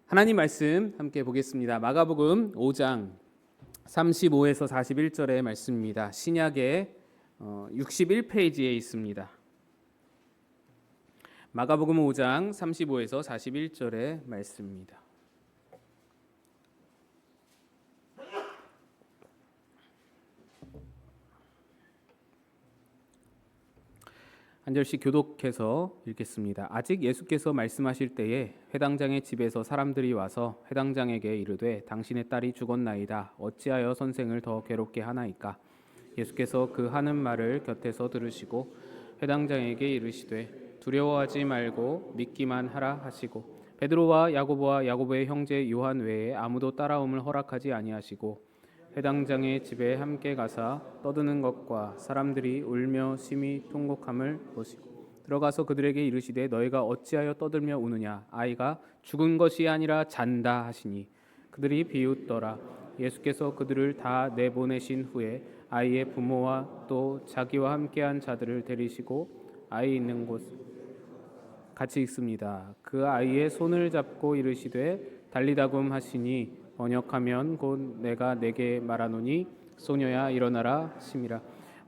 하나님 말씀 함께 보겠습니다. 마가복음 5장 35에서 41절의 말씀입니다. 신약의 61페이지에 있습니다. 마가복음 5장 35에서 41절의 말씀입니다. 한 절씩 교독해서 읽겠습니다. 아직 예수께서 말씀하실 때에 회당장의 집에서 사람들이 와서 회당장에게 이르되 당신의 딸이 죽었나이다. 어찌하여 선생을 더 괴롭게 하나이까? 예수께서 그 하는 말을 곁에서 들으시고 회당장에게 이르시되 두려워하지 말고 믿기만 하라 하시고 베드로와 야고보의 형제 요한 외에 아무도 따라옴을 허락하지 아니하시고 회당장의 집에 함께 가사 떠드는 것과 사람들이 울며 심히 통곡함을 보시고 들어가서 그들에게 이르시되 너희가 어찌하여 떠들며 우느냐? 아이가 죽은 것이 아니라 잔다 하시니 그들이 비웃더라. 예수께서 그들을 다 내보내신 후에 아이의 부모와 또 자기와 함께한 자들을 데리시고 아이 있는 곳 같이 읽습니다. 그 아이의 손을 잡고 이르시되 달리다굼 하시니 번역하면 곧 내가 내게 말하노니 소녀야 일어나라 하심이라.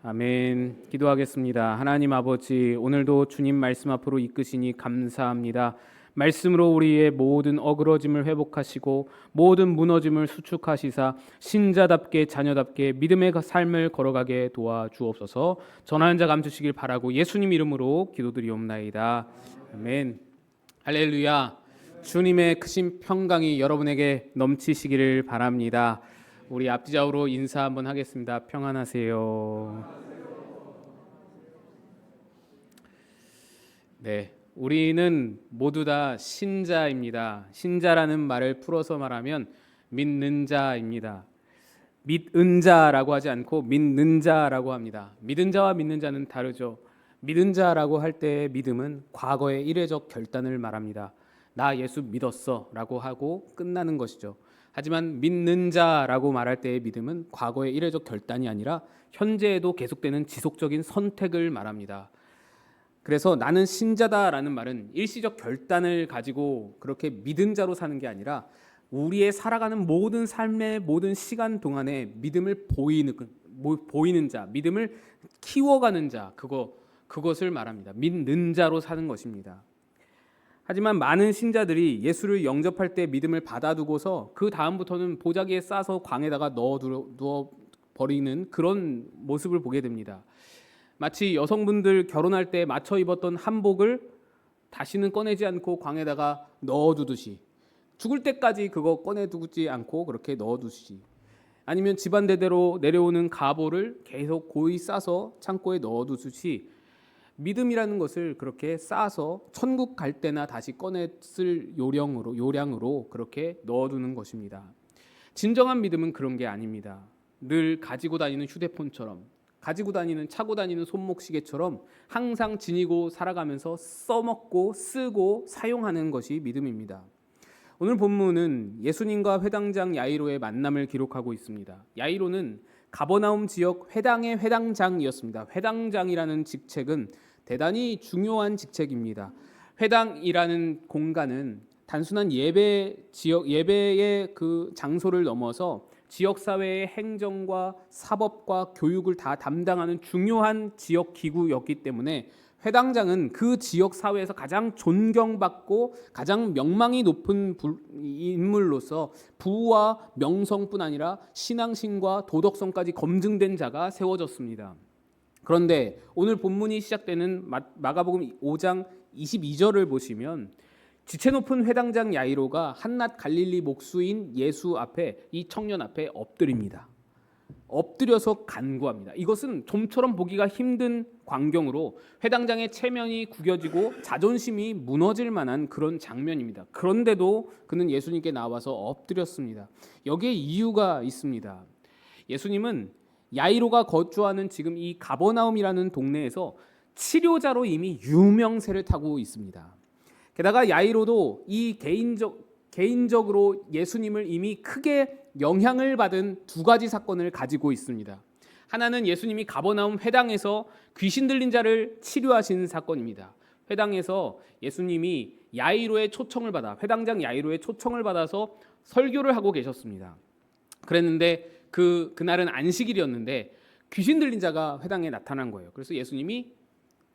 아멘. 기도하겠습니다. 하나님 아버지, 오늘도 주님 말씀 앞으로 이끄시니 감사합니다. 말씀으로 우리의 모든 어그러짐을 회복하시고 모든 무너짐을 수축하시사 신자답게 자녀답게 믿음의 삶을 걸어가게 도와주옵소서. 전하는 자 감추시길 바라고 예수님 이름으로 기도드리옵나이다. 아멘. 할렐루야. 주님의 크신 평강이 여러분에게 넘치시기를 바랍니다. 우리 앞뒤 좌우로 인사 한번 하겠습니다. 평안하세요. 네, 우리는 모두 다 신자입니다. 신자라는 말을 풀어서 말하면 믿는 자입니다. 믿은 자라고 하지 않고 믿는 자라고 합니다. 믿은 자와 믿는 자는 다르죠. 믿은 자라고 할 때의 믿음은 과거의 이례적 결단을 말합니다. 나 예수 믿었어 라고 하고 끝나는 것이죠. 하지만 믿는 자라고 말할 때의 믿음은 과거의 이례적 결단이 아니라 현재에도 계속되는 지속적인 선택을 말합니다. 그래서 나는 신자다라는 말은 일시적 결단을 가지고 그렇게 믿은 자로 사는 게 아니라 우리의 살아가는 모든 삶의 모든 시간 동안에 믿음을 보이는 자, 믿음을 키워가는 자, 그것을 말합니다. 믿는 자로 사는 것입니다. 하지만 많은 신자들이 예수를 영접할 때 믿음을 받아두고서 그 다음부터는 보자기에 싸서 광에다가 넣어 버리는 그런 모습을 보게 됩니다. 마치 여성분들 결혼할 때 맞춰 입었던 한복을 다시는 꺼내지 않고 광에다가 넣어두듯이, 죽을 때까지 그거 꺼내두지 않고 그렇게 넣어두듯이, 아니면 집안 대대로 내려오는 가보를 계속 고이 싸서 창고에 넣어두듯이 믿음이라는 것을 그렇게 쌓아서 천국 갈 때나 다시 꺼내 쓸 요량으로 그렇게 넣어두는 것입니다. 진정한 믿음은 그런 게 아닙니다. 늘 가지고 다니는 휴대폰처럼, 가지고 다니는 차고 다니는 손목시계처럼 항상 지니고 살아가면서 써먹고 쓰고 사용하는 것이 믿음입니다. 오늘 본문은 예수님과 회당장 야이로의 만남을 기록하고 있습니다. 야이로는 가버나움 지역 회당의 회당장이었습니다. 회당장이라는 직책은 대단히 중요한 직책입니다. 회당이라는 공간은 단순한 예배의 그 장소를 넘어서 지역 사회의 행정과 사법과 교육을 다 담당하는 중요한 지역 기구였기 때문에 회당장은 그 지역 사회에서 가장 존경받고 가장 명망이 높은 인물로서 부와 명성뿐 아니라 신앙심과 도덕성까지 검증된 자가 세워졌습니다. 그런데 오늘 본문이 시작되는 마가복음 5장 22절을 보시면 지체 높은 회당장 야이로가 한낱 갈릴리 목수인 예수 앞에, 이 청년 앞에 엎드립니다. 엎드려서 간구합니다. 이것은 좀처럼 보기가 힘든 광경으로 회당장의 체면이 구겨지고 자존심이 무너질 만한 그런 장면입니다. 그런데도 그는 예수님께 나와서 엎드렸습니다. 여기에 이유가 있습니다. 예수님은 야이로가 거주하는 지금 이 가버나움이라는 동네에서 치료자로 이미 유명세를 타고 있습니다. 게다가 야이로도 이 개인적으로 예수님을 이미 크게 영향을 받은 두 가지 사건을 가지고 있습니다. 하나는 예수님이 가버나움 회당에서 귀신 들린 자를 치료하신 사건입니다. 회당에서 예수님이 야이로의 초청을 받아, 회당장 야이로의 초청을 받아서 설교를 하고 계셨습니다. 그랬는데 그날은 안식일이었는데 귀신 들린 자가 회당에 나타난 거예요. 그래서 예수님이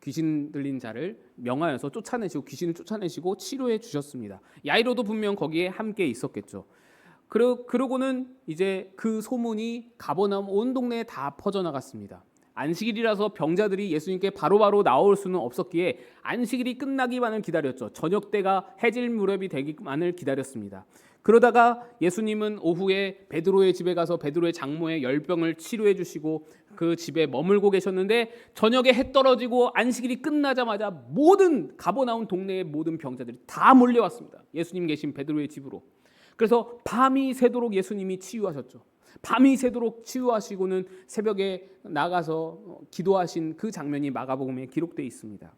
귀신 들린 자를 명하여서 쫓아내시고 귀신을 쫓아내시고 치료해 주셨습니다. 야이로도 분명 거기에 함께 있었겠죠. 그러고는 이제 그 소문이 가버나움 온 동네에 다 퍼져나갔습니다. 안식일이라서 병자들이 예수님께 바로바로 나올 수는 없었기에 안식일이 끝나기만을 기다렸죠. 저녁 때가 해질 무렵이 되기만을 기다렸습니다. 그러다가 예수님은 오후에 베드로의 집에 가서 베드로의 장모의 열병을 치료해 주시고 그 집에 머물고 계셨는데 저녁에 해 떨어지고 안식일이 끝나자마자 모든 가버나움 동네의 모든 병자들이 다 몰려왔습니다. 예수님 계신 베드로의 집으로. 그래서 밤이 새도록 예수님이 치유하셨죠. 밤이 새도록 치유하시고는 새벽에 나가서 기도하신 그 장면이 마가복음에 기록되어 있습니다.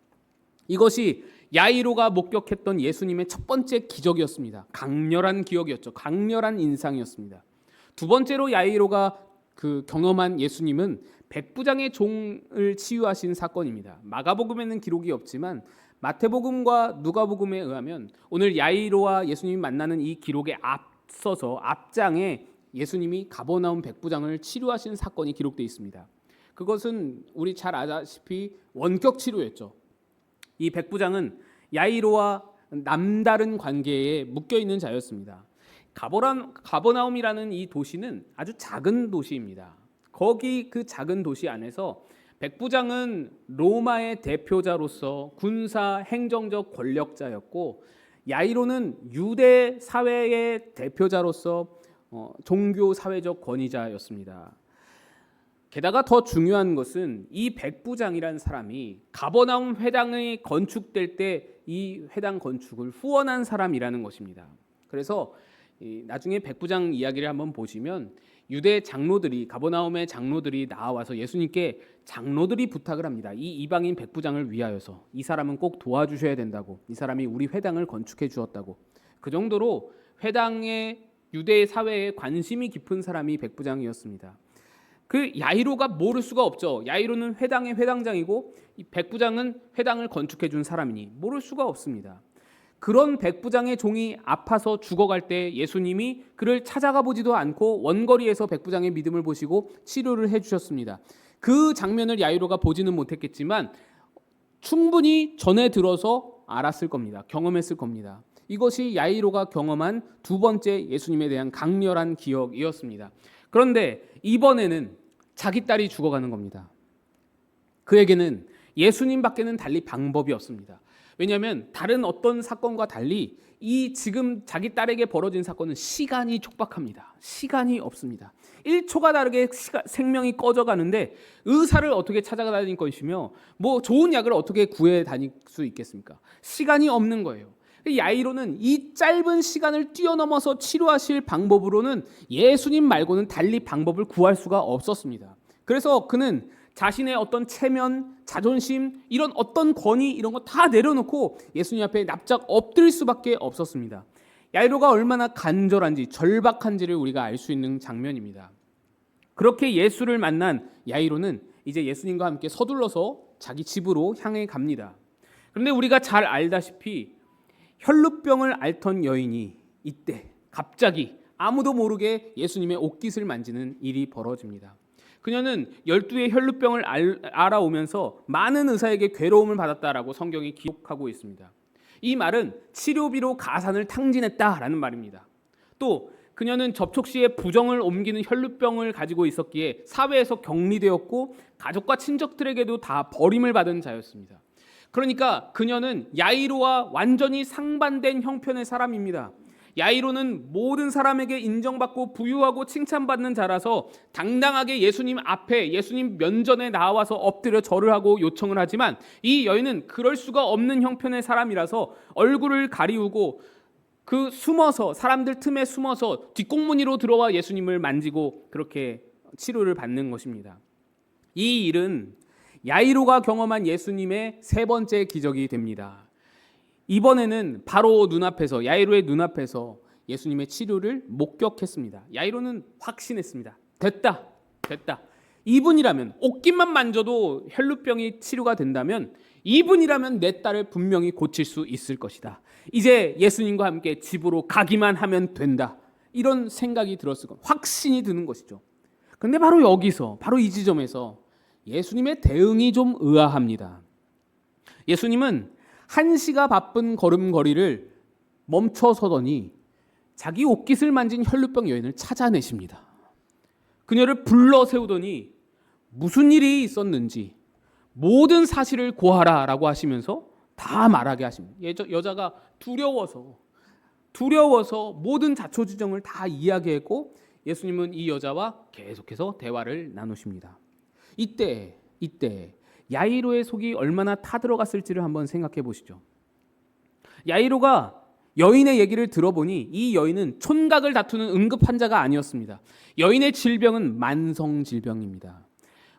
이것이 야이로가 목격했던 예수님의 첫 번째 기적이었습니다. 강렬한 기억이었죠. 강렬한 인상이었습니다. 두 번째로 야이로가 경험한 예수님은 백부장의 종을 치유하신 사건입니다. 마가복음에는 기록이 없지만 마태복음과 누가복음에 의하면 오늘 야이로와 예수님이 만나는 이 기록에 앞서서 앞장에 예수님이 가버나움 백부장을 치료하신 사건이 기록되어 있습니다. 그것은 우리 잘 아다시피 원격 치료였죠. 이 백부장은 야이로와 남다른 관계에 묶여있는 자였습니다. 가버나움이라는 이 도시는 아주 작은 도시입니다. 거기 그 작은 도시 안에서 백부장은 로마의 대표자로서 군사 행정적 권력자였고 야이로는 유대 사회의 대표자로서 종교 사회적 권위자였습니다. 게다가 더 중요한 것은 이 백부장이라는 사람이 가버나움 회당이 건축될 때 이 회당 건축을 후원한 사람이라는 것입니다. 그래서 나중에 백부장 이야기를 한번 보시면 유대 장로들이 가버나움의 장로들이 나와서 예수님께 장로들이 부탁을 합니다. 이 이방인 백부장을 위하여서 이 사람은 꼭 도와주셔야 된다고. 이 사람이 우리 회당을 건축해 주었다고. 그 정도로 회당의 유대 사회에 관심이 깊은 사람이 백부장이었습니다. 그 야이로가 모를 수가 없죠. 야이로는 회당의 회당장이고 이 백부장은 회당을 건축해 준 사람이니 모를 수가 없습니다. 그런 백부장의 종이 아파서 죽어갈 때 예수님이 그를 찾아가 보지도 않고 원거리에서 백부장의 믿음을 보시고 치료를 해주셨습니다. 그 장면을 야이로가 보지는 못했겠지만 충분히 전에 들어서 알았을 겁니다. 경험했을 겁니다. 이것이 야이로가 경험한 두 번째 예수님에 대한 강렬한 기억이었습니다. 그런데 이번에는 자기 딸이 죽어가는 겁니다. 그에게는 예수님밖에는 달리 방법이 없습니다. 왜냐하면 다른 어떤 사건과 달리 이 지금 자기 딸에게 벌어진 사건은 시간이 촉박합니다. 시간이 없습니다. 1초가 다르게 생명이 꺼져가는데 의사를 어떻게 찾아다닐 것이며 뭐 좋은 약을 어떻게 구해 다닐 수 있겠습니까? 시간이 없는 거예요. 야이로는 이 짧은 시간을 뛰어넘어서 치료하실 방법으로는 예수님 말고는 달리 방법을 구할 수가 없었습니다. 그래서 그는 자신의 어떤 체면, 자존심, 이런 어떤 권위 이런 거 다 내려놓고 예수님 앞에 납작 엎드릴 수밖에 없었습니다. 야이로가 얼마나 간절한지 절박한지를 우리가 알 수 있는 장면입니다. 그렇게 예수를 만난 야이로는 이제 예수님과 함께 서둘러서 자기 집으로 향해 갑니다. 그런데 우리가 잘 알다시피 혈루병을 앓던 여인이 이때 갑자기 아무도 모르게 예수님의 옷깃을 만지는 일이 벌어집니다. 그녀는 12의 혈루병을 알아오면서 많은 의사에게 괴로움을 받았다라고 성경이 기록하고 있습니다. 이 말은 치료비로 가산을 탕진했다라는 말입니다. 또 그녀는 접촉 시에 부정을 옮기는 혈루병을 가지고 있었기에 사회에서 격리되었고 가족과 친척들에게도 다 버림을 받은 자였습니다. 그러니까 그녀는 야이로와 완전히 상반된 형편의 사람입니다. 야이로는 모든 사람에게 인정받고 부유하고 칭찬받는 자라서 당당하게 예수님 앞에 예수님 면전에 나와서 엎드려 절을 하고 요청을 하지만 이 여인은 그럴 수가 없는 형편의 사람이라서 얼굴을 가리우고 숨어서 사람들 틈에 숨어서 뒷공무니로 들어와 예수님을 만지고 그렇게 치료를 받는 것입니다. 이 일은 야이로가 경험한 예수님의 세 번째 기적이 됩니다. 이번에는 바로 눈앞에서 야이로의 눈앞에서 예수님의 치료를 목격했습니다. 야이로는 확신했습니다. 됐다. 이분이라면 옷깃만 만져도 혈루병이 치료가 된다면 이분이라면 내 딸을 분명히 고칠 수 있을 것이다. 이제 예수님과 함께 집으로 가기만 하면 된다. 이런 생각이 들었을 것, 확신이 드는 것이죠. 그런데 바로 여기서, 바로 이 지점에서 예수님의 대응이 좀 의아합니다. 예수님은 한시가 바쁜 걸음걸이를 멈춰서더니 자기 옷깃을 만진 혈루병 여인을 찾아내십니다. 그녀를 불러 세우더니 무슨 일이 있었는지 모든 사실을 고하라 라고 하시면서 다 말하게 하십니다. 여자가 두려워서 모든 자초지정을 다 이야기했고 예수님은 이 여자와 계속해서 대화를 나누십니다. 이때 야이로의 속이 얼마나 타들어갔을지를 한번 생각해 보시죠. 야이로가 여인의 얘기를 들어보니 이 여인은 촌각을 다투는 응급 환자가 아니었습니다. 여인의 질병은 만성 질병입니다.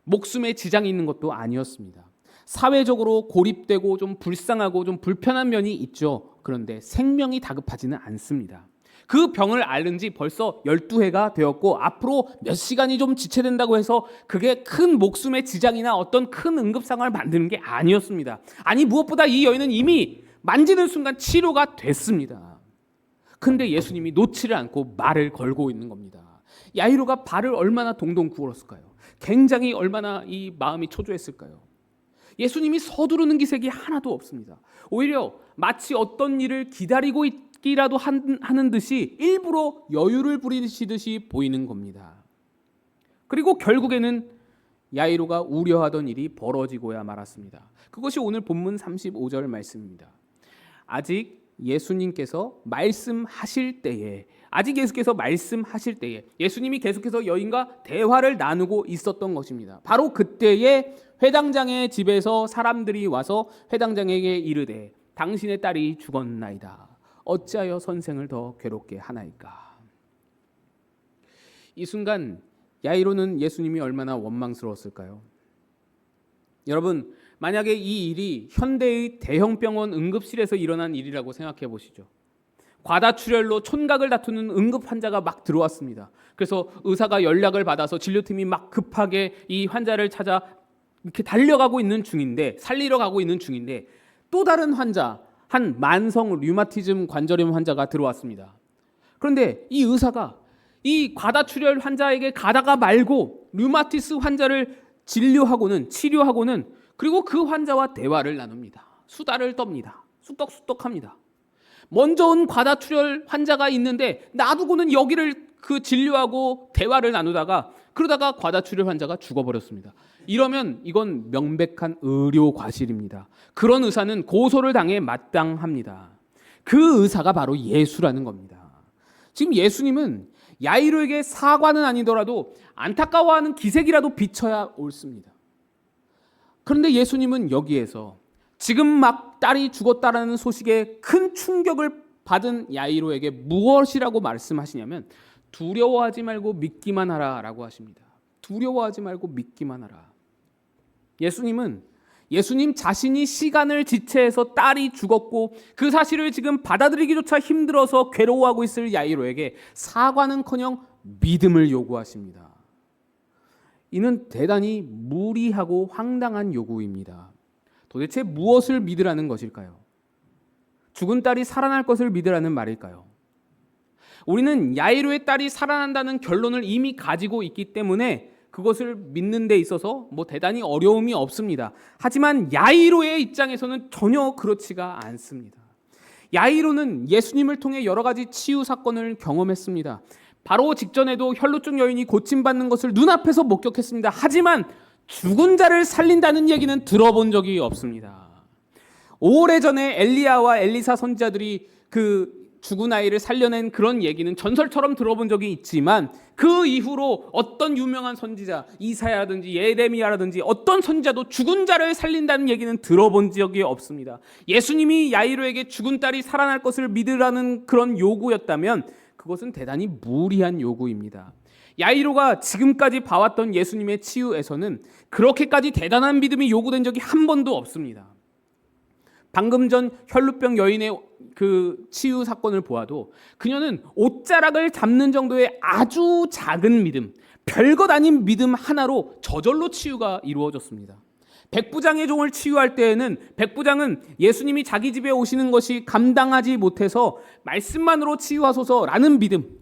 목숨에 지장이 있는 것도 아니었습니다. 사회적으로 고립되고 좀 불쌍하고 좀 불편한 면이 있죠. 그런데 생명이 다급하지는 않습니다. 그 병을 앓은 지 벌써 12회가 되었고 앞으로 몇 시간이 좀 지체된다고 해서 그게 큰 목숨의 지장이나 어떤 큰 응급 상황을 만드는 게 아니었습니다. 아니 무엇보다 이 여인은 이미 만지는 순간 치료가 됐습니다. 근데 예수님이 놓지를 않고 말을 걸고 있는 겁니다. 야이로가 발을 얼마나 동동 구걸었을까요? 굉장히 얼마나 이 마음이 초조했을까요? 예수님이 서두르는 기색이 하나도 없습니다. 오히려 마치 어떤 일을 기다리고 있기라도 하는 듯이 일부러 여유를 부리시듯이 보이는 겁니다. 그리고 결국에는 야이로가 우려하던 일이 벌어지고야 말았습니다. 그것이 오늘 본문 35절 말씀입니다. 아직 예수님께서 말씀하실 때에 예수님이 계속해서 여인과 대화를 나누고 있었던 것입니다. 바로 그때에 회당장의 집에서 사람들이 와서 회당장에게 이르되 당신의 딸이 죽었나이다. 어찌하여 선생을 더 괴롭게 하나이까. 이 순간 야이로는 예수님이 얼마나 원망스러웠을까요? 여러분, 만약에 이 일이 현대의 대형병원 응급실에서 일어난 일이라고 생각해 보시죠. 과다출혈로 촌각을 다투는 응급 환자가 막 들어왔습니다. 그래서 의사가 연락을 받아서 진료팀이 막 급하게 이 환자를 찾아 이렇게 달려가고 있는 중인데, 살리러 가고 있는 중인데 또 다른 환자, 한 만성 류마티즘 관절염 환자가 들어왔습니다. 그런데 이 의사가 이 과다출혈 환자에게 가다가 말고 류마티스 환자를 치료하고는 그리고 그 환자와 대화를 나눕니다. 수다를 떱니다. 쑥덕쑥덕합니다. 먼저 온 과다출혈 환자가 있는데 놔두고는 여기를 진료하고 대화를 나누다가 그러다가 과다출혈 환자가 죽어버렸습니다. 이러면 이건 명백한 의료 과실입니다. 그런 의사는 고소를 당해 마땅합니다. 그 의사가 바로 예수라는 겁니다. 지금 예수님은 야이로에게 사과는 아니더라도 안타까워하는 기색이라도 비춰야 옳습니다. 그런데 예수님은 여기에서 지금 막 딸이 죽었다라는 소식에 큰 충격을 받은 야이로에게 무엇이라고 말씀하시냐면 두려워하지 말고 믿기만 하라라고 하십니다. 두려워하지 말고 믿기만 하라. 예수님 자신이 시간을 지체해서 딸이 죽었고 그 사실을 지금 받아들이기조차 힘들어서 괴로워하고 있을 야이로에게 사과는커녕 믿음을 요구하십니다. 이는 대단히 무리하고 황당한 요구입니다. 도대체 무엇을 믿으라는 것일까요? 죽은 딸이 살아날 것을 믿으라는 말일까요? 우리는 야이로의 딸이 살아난다는 결론을 이미 가지고 있기 때문에 그것을 믿는 데 있어서 대단히 어려움이 없습니다. 하지만 야이로의 입장에서는 전혀 그렇지가 않습니다. 야이로는 예수님을 통해 여러 가지 치유 사건을 경험했습니다. 바로 직전에도 혈루증 여인이 고침받는 것을 눈앞에서 목격했습니다. 하지만 죽은 자를 살린다는 얘기는 들어본 적이 없습니다. 오래전에 엘리야와 엘리사 선지자들이 그 죽은 아이를 살려낸 그런 얘기는 전설처럼 들어본 적이 있지만 그 이후로 어떤 유명한 선지자, 이사야라든지 예레미야라든지 어떤 선지자도 죽은 자를 살린다는 얘기는 들어본 적이 없습니다. 예수님이 야이로에게 죽은 딸이 살아날 것을 믿으라는 그런 요구였다면 그것은 대단히 무리한 요구입니다. 야이로가 지금까지 봐왔던 예수님의 치유에서는 그렇게까지 대단한 믿음이 요구된 적이 한 번도 없습니다. 방금 전 혈루병 여인의 그 치유 사건을 보아도 그녀는 옷자락을 잡는 정도의 아주 작은 믿음, 별것 아닌 믿음 하나로 저절로 치유가 이루어졌습니다. 백부장의 종을 치유할 때에는 백부장은 예수님이 자기 집에 오시는 것이 감당하지 못해서 말씀만으로 치유하소서라는 믿음,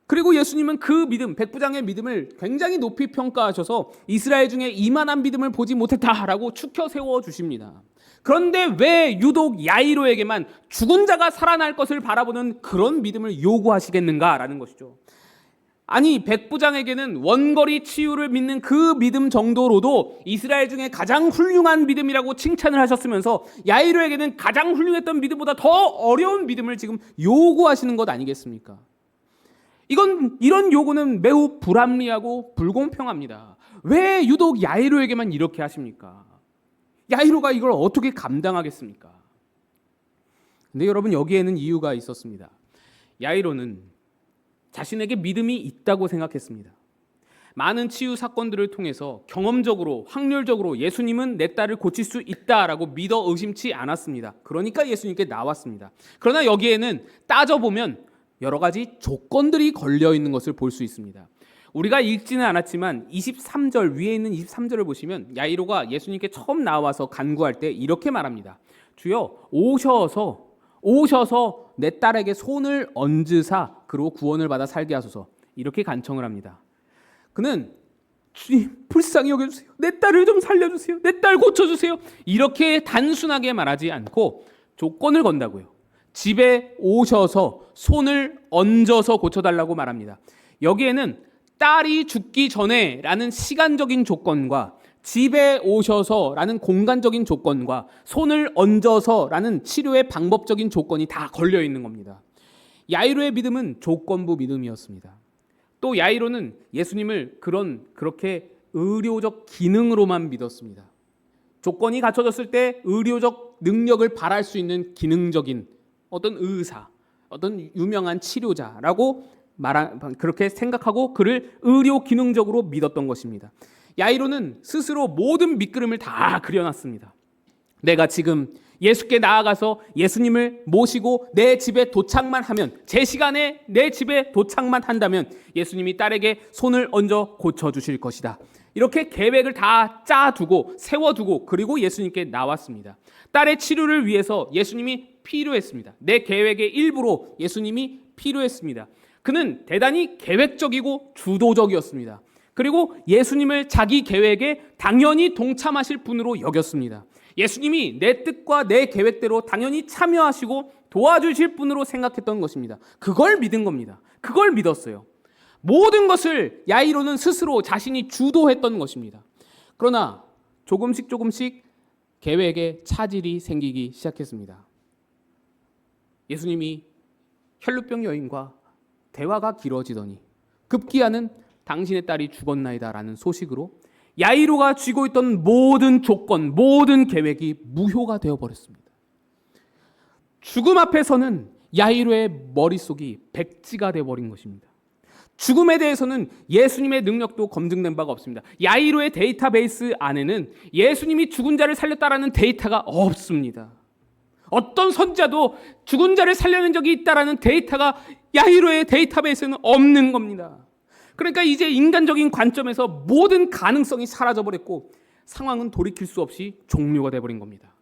그리고 예수님은 그 믿음, 백부장의 믿음을 굉장히 높이 평가하셔서 이스라엘 중에 이만한 믿음을 보지 못했다라고 추켜 세워 주십니다. 그런데 왜 유독 야이로에게만 죽은 자가 살아날 것을 바라보는 그런 믿음을 요구하시겠는가라는 것이죠. 아니, 백부장에게는 원거리 치유를 믿는 그 믿음 정도로도 이스라엘 중에 가장 훌륭한 믿음이라고 칭찬을 하셨으면서 야이로에게는 가장 훌륭했던 믿음보다 더 어려운 믿음을 지금 요구하시는 것 아니겠습니까? 이런 요구는 매우 불합리하고 불공평합니다. 왜 유독 야이로에게만 이렇게 하십니까? 야이로가 이걸 어떻게 감당하겠습니까? 근데 여러분, 여기에는 이유가 있었습니다. 야이로는 자신에게 믿음이 있다고 생각했습니다. 많은 치유 사건들을 통해서 경험적으로, 확률적으로 예수님은 내 딸을 고칠 수 있다라고 믿어 의심치 않았습니다. 그러니까 예수님께 나왔습니다. 그러나 여기에는 따져보면 여러 가지 조건들이 걸려 있는 것을 볼 수 있습니다. 우리가 읽지는 않았지만 23절, 위에 있는 23절을 보시면 야이로가 예수님께 처음 나와서 간구할 때 이렇게 말합니다. 주여, 오셔서 내 딸에게 손을 얹으사 그로 구원을 받아 살게 하소서, 이렇게 간청을 합니다. 그는 주님, 불쌍히 여겨주세요, 내 딸을 좀 살려주세요, 내 딸 고쳐주세요, 이렇게 단순하게 말하지 않고 조건을 건다고요. 집에 오셔서 손을 얹어서 고쳐달라고 말합니다. 여기에는 딸이 죽기 전에 라는 시간적인 조건과 집에 오셔서 라는 공간적인 조건과 손을 얹어서 라는 치료의 방법적인 조건이 다 걸려 있는 겁니다. 야이로의 믿음은 조건부 믿음이었습니다. 또 야이로는 예수님을 그렇게 의료적 기능으로만 믿었습니다. 조건이 갖춰졌을 때 의료적 능력을 발할 수 있는 기능적인 어떤 의사, 어떤 유명한 치료자라고 그렇게 생각하고 그를 의료 기능적으로 믿었던 것입니다. 야이로는 스스로 모든 밑그림을 다 그려놨습니다. 내가 지금 예수께 나아가서 예수님을 모시고 내 집에 도착만 하면, 제 시간에 내 집에 도착만 한다면 예수님이 딸에게 손을 얹어 고쳐주실 것이다. 이렇게 계획을 다 짜두고 세워두고 그리고 예수님께 나왔습니다. 딸의 치료를 위해서 예수님이 필요했습니다. 내 계획의 일부로 예수님이 필요했습니다. 그는 대단히 계획적이고 주도적이었습니다. 그리고 예수님을 자기 계획에 당연히 동참하실 분으로 여겼습니다. 예수님이 내 뜻과 내 계획대로 당연히 참여하시고 도와주실 분으로 생각했던 것입니다. 그걸 믿은 겁니다. 그걸 믿었어요. 모든 것을 야이로는 스스로 자신이 주도했던 것입니다. 그러나 조금씩 계획에 차질이 생기기 시작했습니다. 예수님이 혈루병 여인과 대화가 길어지더니 급기야는 당신의 딸이 죽었나이다 라는 소식으로 야이로가 쥐고 있던 모든 조건, 모든 계획이 무효가 되어버렸습니다. 죽음 앞에서는 야이로의 머릿속이 백지가 되어버린 것입니다. 죽음에 대해서는 예수님의 능력도 검증된 바가 없습니다. 야이로의 데이터베이스 안에는 예수님이 죽은 자를 살렸다라는 데이터가 없습니다. 어떤 선지자도 죽은 자를 살려낸 적이 있다라는 데이터가 야이로의 데이터베이스에는 없는 겁니다. 그러니까 이제 인간적인 관점에서 모든 가능성이 사라져버렸고 상황은 돌이킬 수 없이 종료가 돼버린 겁니다.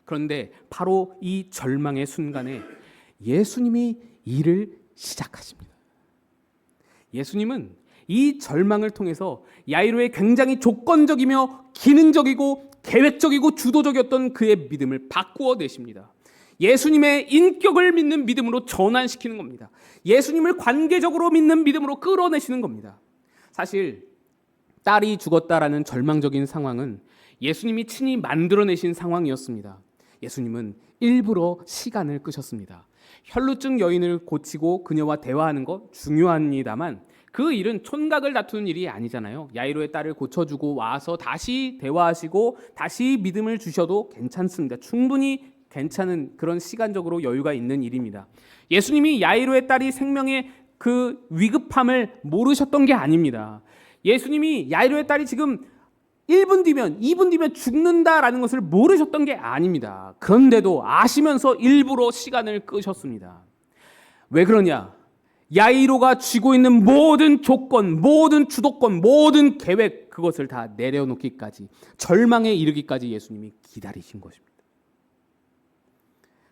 그런데 바로 이 절망의 순간에 예수님이 일을 시작하십니다. 예수님은 이 절망을 통해서 야이로의 굉장히 조건적이며 기능적이고 계획적이고 주도적이었던 그의 믿음을 바꾸어 내십니다. 예수님의 인격을 믿는 믿음으로 전환시키는 겁니다. 예수님을 관계적으로 믿는 믿음으로 끌어내시는 겁니다. 사실 딸이 죽었다라는 절망적인 상황은 예수님이 친히 만들어내신 상황이었습니다. 예수님은 일부러 시간을 끄셨습니다. 혈루증 여인을 고치고 그녀와 대화하는 것 중요합니다만 그 일은 촌각을 다투는 일이 아니잖아요. 야이로의 딸을 고쳐주고 와서 다시 대화하시고 다시 믿음을 주셔도 괜찮습니다. 충분히 괜찮은 그런 시간적으로 여유가 있는 일입니다. 예수님이 야이로의 딸이 생명의 그 위급함을 모르셨던 게 아닙니다. 예수님이 야이로의 딸이 지금 1분 뒤면 2분 뒤면 죽는다라는 것을 모르셨던 게 아닙니다. 그런데도 아시면서 일부러 시간을 끄셨습니다. 왜 그러냐? 야이로가 쥐고 있는 모든 조건, 모든 주도권, 모든 계획, 그것을 다 내려놓기까지, 절망에 이르기까지 예수님이 기다리신 것입니다.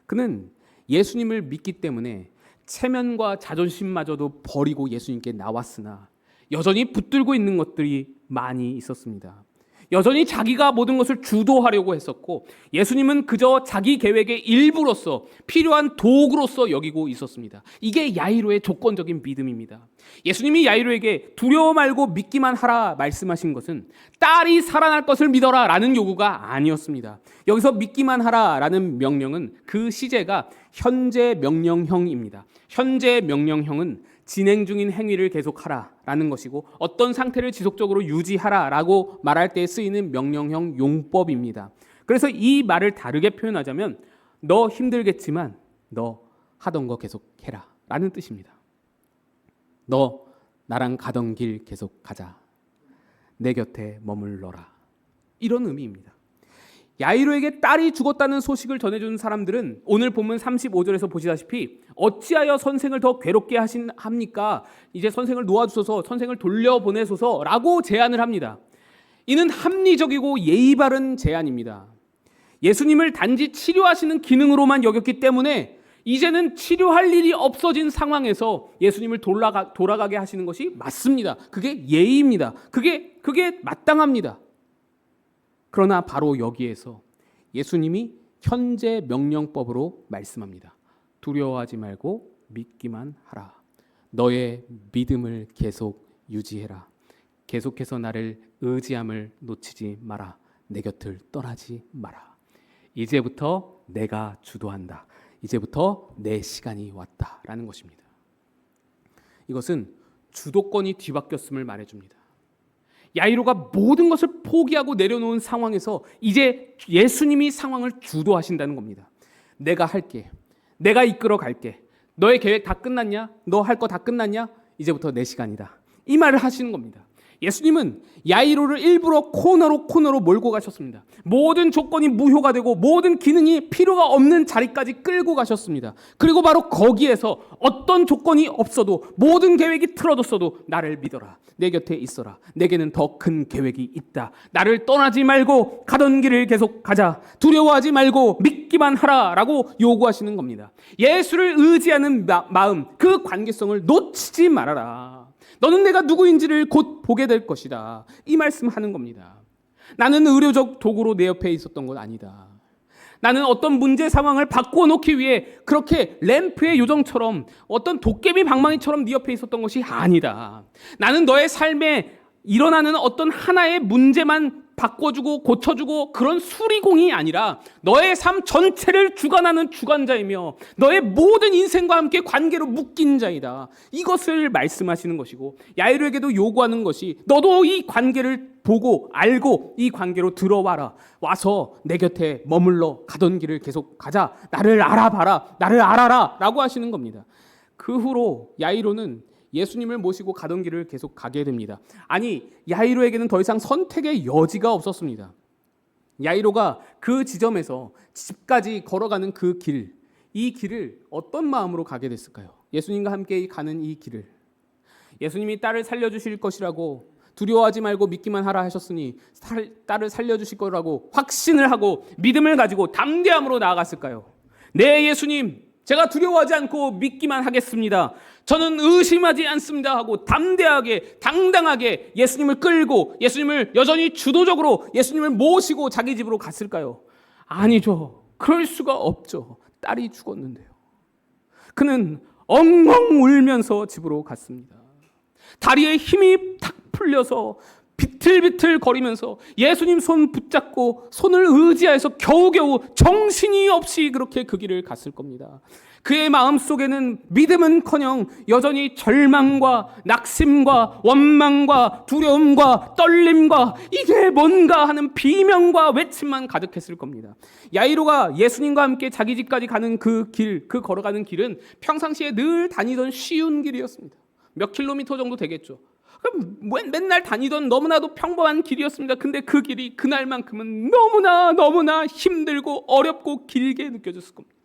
그는 예수님을 믿기 때문에 체면과 자존심마저도 버리고 예수님께 나왔으나 여전히 붙들고 있는 것들이 많이 있었습니다. 여전히 자기가 모든 것을 주도하려고 했었고 예수님은 그저 자기 계획의 일부로서 필요한 도구로서 여기고 있었습니다. 이게 야이로의 조건적인 믿음입니다. 예수님이 야이로에게 두려워 말고 믿기만 하라 말씀하신 것은 딸이 살아날 것을 믿어라 라는 요구가 아니었습니다. 여기서 믿기만 하라 라는 명령은 그 시제가 현재 명령형입니다. 현재 명령형은 진행 중인 행위를 계속하라 라는 것이고 어떤 상태를 지속적으로 유지하라 라고 말할 때 쓰이는 명령형 용법입니다. 그래서 이 말을 다르게 표현하자면 너 힘들겠지만 너 하던 거 계속해라 라는 뜻입니다. 너 나랑 가던 길 계속 가자. 내 곁에 머물러라. 이런 의미입니다. 야이로에게 딸이 죽었다는 소식을 전해준 사람들은 오늘 본문 35절에서 보시다시피 어찌하여 선생을 더 괴롭게 합니까? 이제 선생을 놓아주소서, 선생을 돌려보내소서 라고 제안을 합니다. 이는 합리적이고 예의 바른 제안입니다. 예수님을 단지 치료하시는 기능으로만 여겼기 때문에 이제는 치료할 일이 없어진 상황에서 예수님을 돌아가게 하시는 것이 맞습니다. 그게 예의입니다. 그게 마땅합니다. 그러나 바로 여기에서 예수님이 현재 명령법으로 말씀합니다. 두려워하지 말고 믿기만 하라. 너의 믿음을 계속 유지해라. 계속해서 나를 의지함을 놓치지 마라. 내 곁을 떠나지 마라. 이제부터 내가 주도한다. 이제부터 내 시간이 왔다라는 것입니다. 이것은 주도권이 뒤바뀌었음을 말해줍니다. 야이로가 모든 것을 포기하고 내려놓은 상황에서 이제 예수님이 상황을 주도하신다는 겁니다. 내가 할게. 내가 이끌어 갈게. 너의 계획 다 끝났냐? 너 할 거 다 끝났냐? 이제부터 내 시간이다. 이 말을 하시는 겁니다. 예수님은 야이로를 일부러 코너로 몰고 가셨습니다. 모든 조건이 무효가 되고 모든 기능이 필요가 없는 자리까지 끌고 가셨습니다. 그리고 바로 거기에서 어떤 조건이 없어도 모든 계획이 틀어졌어도 나를 믿어라. 내 곁에 있어라. 내게는 더 큰 계획이 있다. 나를 떠나지 말고 가던 길을 계속 가자. 두려워하지 말고 믿기만 하라 라고 요구하시는 겁니다. 예수를 의지하는 마음, 그 관계성을 놓치지 말아라. 너는 내가 누구인지를 곧 보게 될 것이다. 이 말씀하는 겁니다. 나는 의료적 도구로 내 옆에 있었던 것 아니다. 나는 어떤 문제 상황을 바꾸어 놓기 위해 그렇게 램프의 요정처럼 어떤 도깨비 방망이처럼 네 옆에 있었던 것이 아니다. 나는 너의 삶에 일어나는 어떤 하나의 문제만 바꿔주고 고쳐주고 그런 수리공이 아니라 너의 삶 전체를 주관하는 주관자이며 너의 모든 인생과 함께 관계로 묶인 자이다. 이것을 말씀하시는 것이고 야이로에게도 요구하는 것이 너도 이 관계를 보고 알고 이 관계로 들어와라. 와서 내 곁에 머물러 가던 길을 계속 가자. 나를 알아봐라. 나를 알아라 라고 하시는 겁니다. 그 후로 야이로는 예수님을 모시고 가던 길을 계속 가게 됩니다. 아니, 야이로에게는 더 이상 선택의 여지가 없었습니다. 야이로가 그 지점에서 집까지 걸어가는 그 길, 이 길을 어떤 마음으로 가게 됐을까요? 예수님과 함께 가는 이 길을 예수님이 딸을 살려주실 것이라고 두려워하지 말고 믿기만 하라 하셨으니 딸을 살려주실 거라고 확신을 하고 믿음을 가지고 담대함으로 나아갔을까요? 네, 예수님, 제가 두려워하지 않고 믿기만 하겠습니다. 저는 의심하지 않습니다 하고 담대하게 당당하게 예수님을 끌고 예수님을 여전히 주도적으로 예수님을 모시고 자기 집으로 갔을까요? 아니죠. 그럴 수가 없죠. 딸이 죽었는데요. 그는 엉엉 울면서 집으로 갔습니다. 다리에 힘이 탁 풀려서 비틀비틀 거리면서 예수님 손 붙잡고 손을 의지해서 겨우겨우 정신이 없이 그렇게 그 길을 갔을 겁니다. 그의 마음속에는 믿음은커녕 여전히 절망과 낙심과 원망과 두려움과 떨림과 이게 뭔가 하는 비명과 외침만 가득했을 겁니다. 야이로가 예수님과 함께 자기 집까지 가는 그 길, 그 걸어가는 길은 평상시에 늘 다니던 쉬운 길이었습니다. 몇 킬로미터 정도 되겠죠. 맨날 다니던 너무나도 평범한 길이었습니다. 근데 그 길이 그날만큼은 너무나 힘들고 어렵고 길게 느껴졌을 겁니다.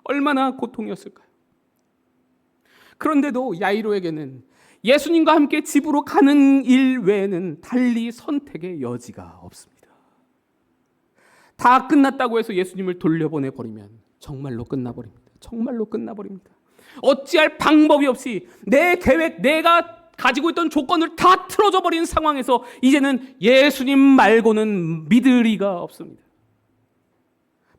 얼마나 고통이었을까요? 그런데도 야이로에게는 예수님과 함께 집으로 가는 일 외에는 달리 선택의 여지가 없습니다. 다 끝났다고 해서 예수님을 돌려보내 버리면 정말로 끝나버립니다. 정말로 끝나버립니다. 어찌할 방법이 없이 내 계획, 내가 가지고 있던 조건을 다 틀어져 버린 상황에서 이제는 예수님 말고는 믿을 리가 없습니다.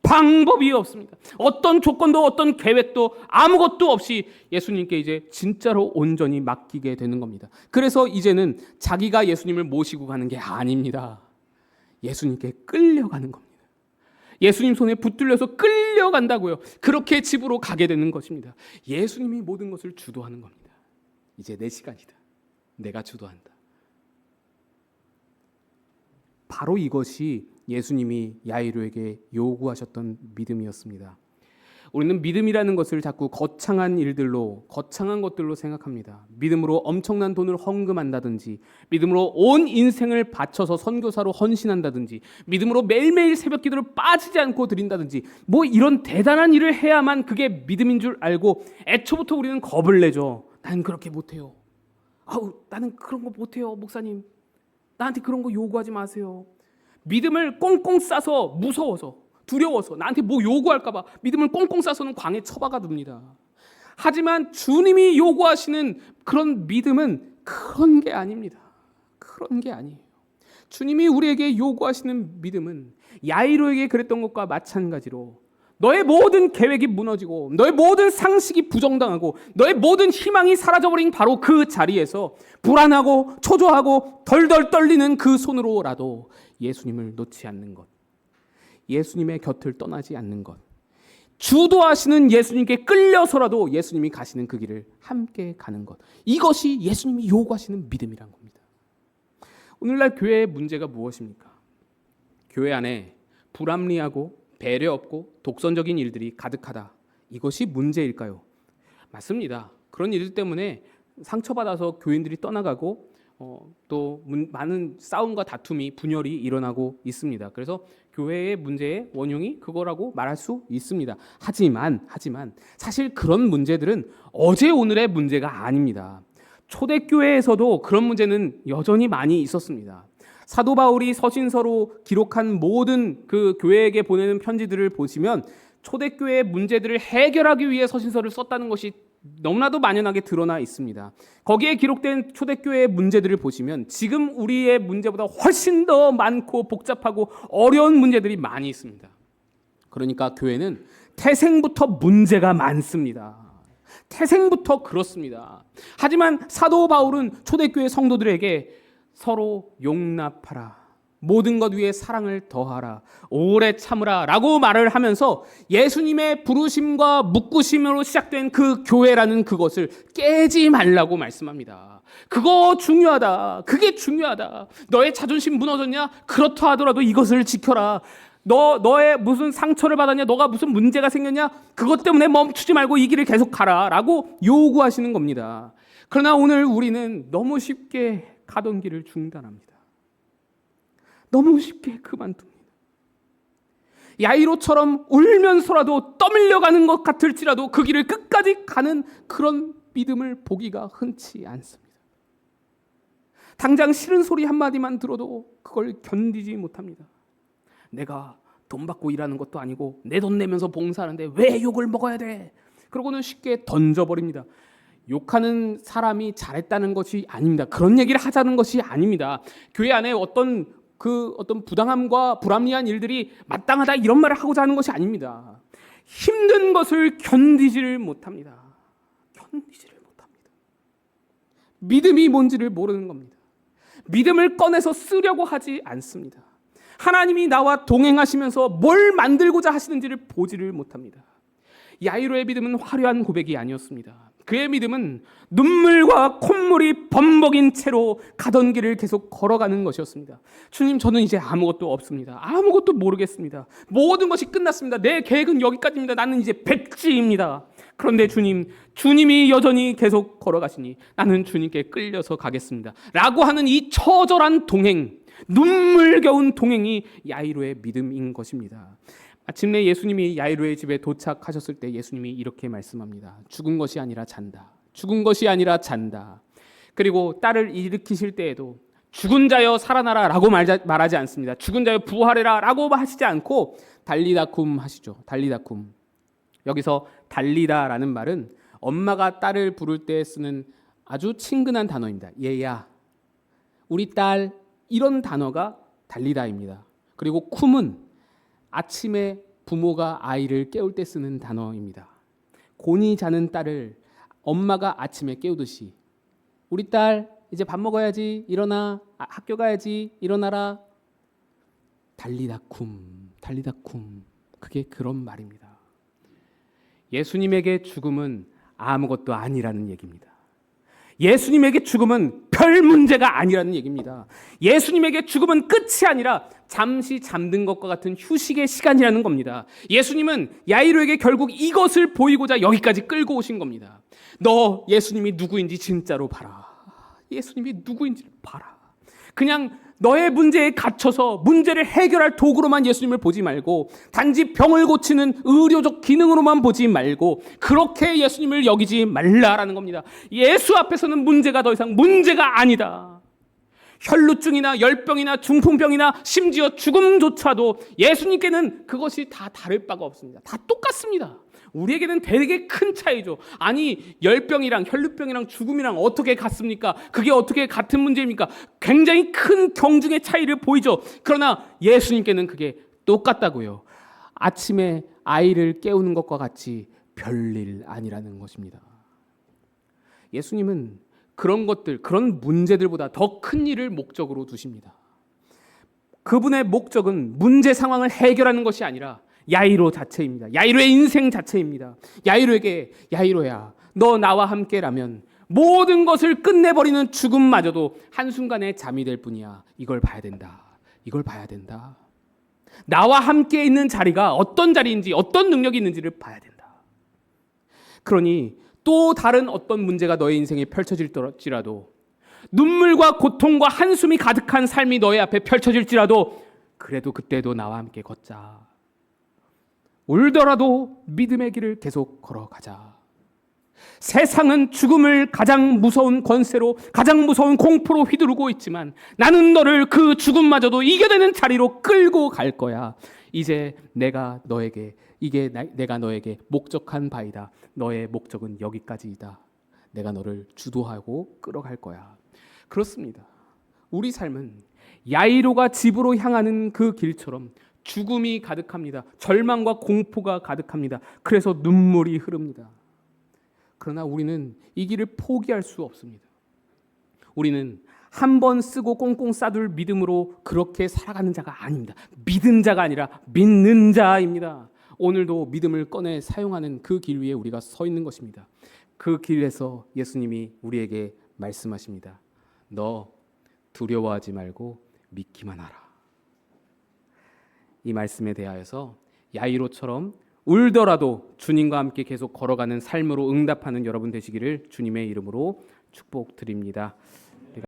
방법이 없습니다. 어떤 조건도 어떤 계획도 아무것도 없이 예수님께 이제 진짜로 온전히 맡기게 되는 겁니다. 그래서 이제는 자기가 예수님을 모시고 가는 게 아닙니다. 예수님께 끌려가는 겁니다. 예수님 손에 붙들려서 끌려간다고요. 그렇게 집으로 가게 되는 것입니다. 예수님이 모든 것을 주도하는 겁니다. 이제 내 시간이다. 내가 주도한다. 바로 이것이 예수님이 야이로에게 요구하셨던 믿음이었습니다. 우리는 믿음이라는 것을 자꾸 거창한 일들로, 거창한 것들로 생각합니다. 믿음으로 엄청난 돈을 헌금한다든지, 믿음으로 온 인생을 바쳐서 선교사로 헌신한다든지, 믿음으로 매일매일 새벽 기도를 빠지지 않고 드린다든지, 뭐 이런 대단한 일을 해야만 그게 믿음인 줄 알고 애초부터 우리는 겁을 내죠. 난 그렇게 못해요. 나는 그런 거 못해요, 목사님. 나한테 그런 거 요구하지 마세요. 믿음을 꽁꽁 싸서 무서워서, 두려워서, 나한테 뭐 요구할까 봐 믿음을 꽁꽁 싸서는 광에 처박아 둡니다. 하지만 주님이 요구하시는 그런 믿음은 그런 게 아닙니다. 그런 게 아니에요. 주님이 우리에게 요구하시는 믿음은 야이로에게 그랬던 것과 마찬가지로 너의 모든 계획이 무너지고 너의 모든 상식이 부정당하고 너의 모든 희망이 사라져버린 바로 그 자리에서 불안하고 초조하고 덜덜 떨리는 그 손으로라도 예수님을 놓지 않는 것, 예수님의 곁을 떠나지 않는 것, 주도하시는 예수님께 끌려서라도 예수님이 가시는 그 길을 함께 가는 것, 이것이 예수님이 요구하시는 믿음이란 겁니다. 오늘날 교회의 문제가 무엇입니까? 교회 안에 불합리하고 배려 없고 독선적인 일들이 가득하다. 이것이 문제일까요? 맞습니다. 그런 일들 때문에 상처받아서 교인들이 떠나가고 또 많은 싸움과 다툼이 분열이 일어나고 있습니다. 그래서 교회의 문제의 원흉이 그거라고 말할 수 있습니다. 하지만 사실 그런 문제들은 어제 오늘의 문제가 아닙니다. 초대교회에서도 그런 문제는 여전히 많이 있었습니다. 사도 바울이 서신서로 기록한 모든 그 교회에게 보내는 편지들을 보시면 초대교회의 문제들을 해결하기 위해 서신서를 썼다는 것이 너무나도 만연하게 드러나 있습니다. 거기에 기록된 초대교회의 문제들을 보시면 지금 우리의 문제보다 훨씬 더 많고 복잡하고 어려운 문제들이 많이 있습니다. 그러니까 교회는 태생부터 문제가 많습니다. 태생부터 그렇습니다. 하지만 사도 바울은 초대교회 성도들에게 서로 용납하라, 모든 것 위에 사랑을 더하라, 오래 참으라 라고 말을 하면서 예수님의 부르심과 묶으심으로 시작된 그 교회라는 그것을 깨지 말라고 말씀합니다. 그거 중요하다. 그게 중요하다. 너의 자존심 무너졌냐? 그렇다 하더라도 이것을 지켜라. 너의 무슨 상처를 받았냐? 너가 무슨 문제가 생겼냐? 그것 때문에 멈추지 말고 이 길을 계속 가라 라고 요구하시는 겁니다. 그러나 오늘 우리는 너무 쉽게 가던 길을 중단합니다. 너무 쉽게 그만둡니다. 야이로처럼 울면서라도 떠밀려가는 것 같을지라도 그 길을 끝까지 가는 그런 믿음을 보기가 흔치 않습니다. 당장 싫은 소리 한마디만 들어도 그걸 견디지 못합니다. 내가 돈 받고 일하는 것도 아니고 내 돈 내면서 봉사하는데 왜 욕을 먹어야 돼? 그러고는 쉽게 던져버립니다. 욕하는 사람이 잘했다는 것이 아닙니다. 그런 얘기를 하자는 것이 아닙니다. 교회 안에 어떤 부당함과 불합리한 일들이 마땅하다 이런 말을 하고자 하는 것이 아닙니다. 힘든 것을 견디지를 못합니다. 믿음이 뭔지를 모르는 겁니다. 믿음을 꺼내서 쓰려고 하지 않습니다. 하나님이 나와 동행하시면서 뭘 만들고자 하시는지를 보지를 못합니다. 야이로의 믿음은 화려한 고백이 아니었습니다. 그의 믿음은 눈물과 콧물이 범벅인 채로 가던 길을 계속 걸어가는 것이었습니다. 주님, 저는 이제 아무것도 없습니다. 아무것도 모르겠습니다. 모든 것이 끝났습니다. 내 계획은 여기까지입니다. 나는 이제 백지입니다. 그런데 주님이 여전히 계속 걸어가시니 나는 주님께 끌려서 가겠습니다 라고 하는 이 처절한 동행, 눈물겨운 동행이 야이로의 믿음인 것입니다. 마침내 예수님이 야이로의 집에 도착하셨을 때 예수님이 이렇게 말씀합니다. 죽은 것이 아니라 잔다. 죽은 것이 아니라 잔다. 그리고 딸을 일으키실 때에도 죽은 자여 살아나라 라고 말하지 않습니다. 죽은 자여 부활해라 라고 하시지 않고 달리다쿰 하시죠. 달리다쿰. 여기서 달리다라는 말은 엄마가 딸을 부를 때 쓰는 아주 친근한 단어입니다. 얘야, 우리 딸, 이런 단어가 달리다입니다. 그리고 쿰은 아침에 부모가 아이를 깨울 때 쓰는 단어입니다. 곤히 자는 딸을 엄마가 아침에 깨우듯이 우리 딸 이제 밥 먹어야지, 일어나, 학교 가야지, 일어나라. 달리다쿰, 달리다쿰. 그게 그런 말입니다. 예수님에게 죽음은 아무것도 아니라는 얘기입니다. 예수님에게 죽음은 별 문제가 아니라는 얘기입니다. 예수님에게 죽음은 끝이 아니라 잠시 잠든 것과 같은 휴식의 시간이라는 겁니다. 예수님은 야이로에게 결국 이것을 보이고자 여기까지 끌고 오신 겁니다. 너 예수님이 누구인지 진짜로 봐라. 예수님이 누구인지를 봐라. 그냥 너의 문제에 갇혀서 문제를 해결할 도구로만 예수님을 보지 말고 단지 병을 고치는 의료적 기능으로만 보지 말고 그렇게 예수님을 여기지 말라라는 겁니다. 예수 앞에서는 문제가 더 이상 문제가 아니다. 혈루증이나 열병이나 중풍병이나 심지어 죽음조차도 예수님께는 그것이 다 다를 바가 없습니다. 다 똑같습니다. 우리에게는 되게 큰 차이죠. 아니, 열병이랑 혈루병이랑 죽음이랑 어떻게 같습니까? 그게 어떻게 같은 문제입니까? 굉장히 큰 경중의 차이를 보이죠. 그러나 예수님께는 그게 똑같다고요. 아침에 아이를 깨우는 것과 같이 별일 아니라는 것입니다. 예수님은 그런 것들, 그런 문제들보다 더 큰 일을 목적으로 두십니다. 그분의 목적은 문제 상황을 해결하는 것이 아니라 야이로 자체입니다. 야이로의 인생 자체입니다. 야이로에게 야이로야, 너 나와 함께라면 모든 것을 끝내버리는 죽음마저도 한순간에 잠이 될 뿐이야. 이걸 봐야 된다. 이걸 봐야 된다. 나와 함께 있는 자리가 어떤 자리인지 어떤 능력이 있는지를 봐야 된다. 그러니 또 다른 어떤 문제가 너의 인생에 펼쳐질지라도 눈물과 고통과 한숨이 가득한 삶이 너의 앞에 펼쳐질지라도 그래도 그때도 나와 함께 걷자. 울더라도 믿음의 길을 계속 걸어가자. 세상은 죽음을 가장 무서운 권세로, 가장 무서운 공포로 휘두르고 있지만 나는 너를 그 죽음마저도 이겨내는 자리로 끌고 갈 거야. 이제 내가 너에게 목적한 바이다. 너의 목적은 여기까지이다. 내가 너를 주도하고 끌어갈 거야. 그렇습니다. 우리 삶은 야이로가 집으로 향하는 그 길처럼 죽음이 가득합니다. 절망과 공포가 가득합니다. 그래서 눈물이 흐릅니다. 그러나 우리는 이 길을 포기할 수 없습니다. 우리는 한 번 쓰고 꽁꽁 싸둘 믿음으로 그렇게 살아가는 자가 아닙니다. 믿은 자가 아니라 믿는 자입니다. 오늘도 믿음을 꺼내 사용하는 그 길 위에 우리가 서 있는 것입니다. 그 길에서 예수님이 우리에게 말씀하십니다. 너 두려워하지 말고 믿기만 하라. 이 말씀에 대하여서 야이로처럼 울더라도 주님과 함께 계속 걸어가는 삶으로 응답하는 여러분 되시기를 주님의 이름으로 축복드립니다.